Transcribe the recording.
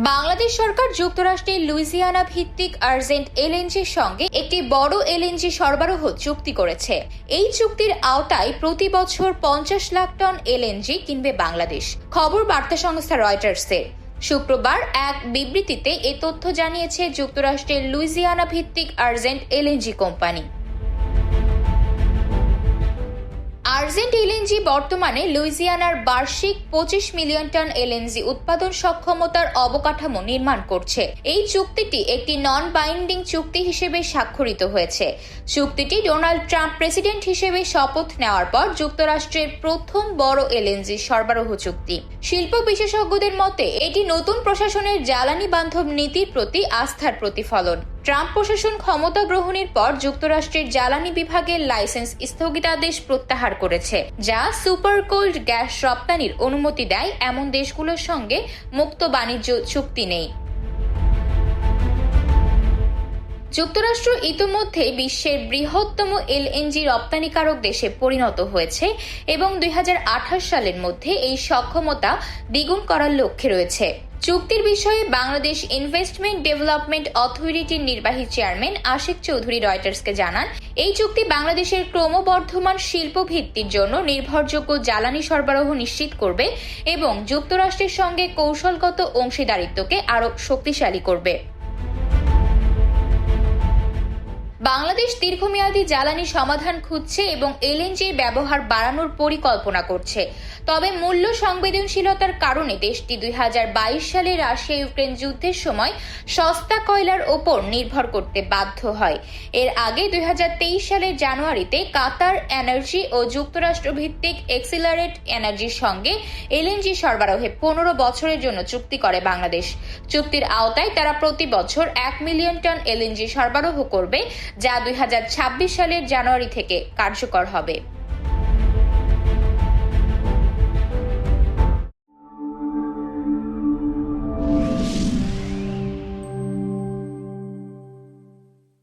বাংলাদেশ সরকার যুক্তরাষ্ট্রের লুইজিয়ানা ভিত্তিক আর্জেন্ট এলএনজির সঙ্গে একটি বড় এলএনজি সরবরাহ চুক্তি করেছে। এই চুক্তির আওতায় প্রতি বছর 50 লাখ টন এলএনজি কিনবে বাংলাদেশ। খবর বার্তা সংস্থা রয়টার্সের। শুক্রবার এক বিবৃতিতে এ তথ্য জানিয়েছে যুক্তরাষ্ট্রের লুইজিয়ানা ভিত্তিক urgent LNG company. Urgent LNG বর্তমানে লুইজিয়ানার বার্ষিক 25 মিলিয়ন টন এলএনজি উৎপাদন সক্ষমতার অবকাঠামো নির্মাণ করছে। এই চুক্তিটি একটি নন বাইন্ডিং চুক্তি হিসেবে স্বাক্ষরিত হয়েছে। চুক্তিটি ডোনাল্ড ট্রাম্প প্রেসিডেন্ট হিসেবে শপথ নেওয়ার পর যুক্তরাষ্ট্রের প্রথম বড় এলএনজি সরবরাহ চুক্তি। শিল্প বিশেষজ্ঞদের মতে এটি নতুন প্রশাসনের জ্বালানি বান্ধব নীতির প্রতি আস্থার প্রতিফলন। ট্রাম্প প্রশাসন ক্ষমতা গ্রহণের পর যুক্তরাষ্ট্রের জ্বালানি বিভাগের লাইসেন্স স্থগিতাদেশ প্রত্যাহার করেছে, যা সুপার কোল্ড গ্যাস রপ্তানির অনুমতি দেয় এমন দেশগুলোর সঙ্গে মুক্ত বাণিজ্য চুক্তি নেই। যুক্তরাষ্ট্র ইতোমধ্যে বিশ্বের বৃহত্তম এলএনজি রপ্তানিকারক দেশে পরিণত হয়েছে এবং 2028 সালের মধ্যে এই সক্ষমতা দ্বিগুণ করার লক্ষ্যে রয়েছে। চুক্তির বিষয়ে বাংলাদেশ ইনভেস্টমেন্ট ডেভেলপমেন্ট অথরিটির নির্বাহী চেয়ারম্যান আশিক চৌধুরী রয়টার্সকে জানান, এই চুক্তি বাংলাদেশের ক্রমবর্ধমান শিল্প ভিত্তির জন্য নির্ভরযোগ্য জ্বালানি সরবরাহ নিশ্চিত করবে এবং যুক্তরাষ্ট্রের সঙ্গে কৌশলগত অংশীদারিত্বকে আরও শক্তিশালী করবে। বাংলাদেশ দীর্ঘমেয়াদী জ্বালানি সমাধান খুঁজছে এবং এলএনজির ব্যবহার বাড়ানোর পরিকল্পনা করছে। তবে মূল্য সংবেদনশীলতার কারণে দেশটি 2022 সালে রাশিয়া ইউক্রেন যুদ্ধের সময় সস্তা কয়লার ওপর নির্ভর করতে বাধ্য হয়। এর আগে 2023 সালের জানুয়ারিতে কাতার এনার্জি ও যুক্তরাষ্ট্র ভিত্তিক এক্সিলারেট এনার্জির সঙ্গে এলএনজি সরবরাহে 15 বছরের জন্য চুক্তি করে বাংলাদেশ। চুক্তির আওতায় তারা প্রতি বছর 1 মিলিয়ন টন এলএনজি সরবরাহ করবে, যা 2026 সালের জানুয়ারি থেকে কার্যকর হবে।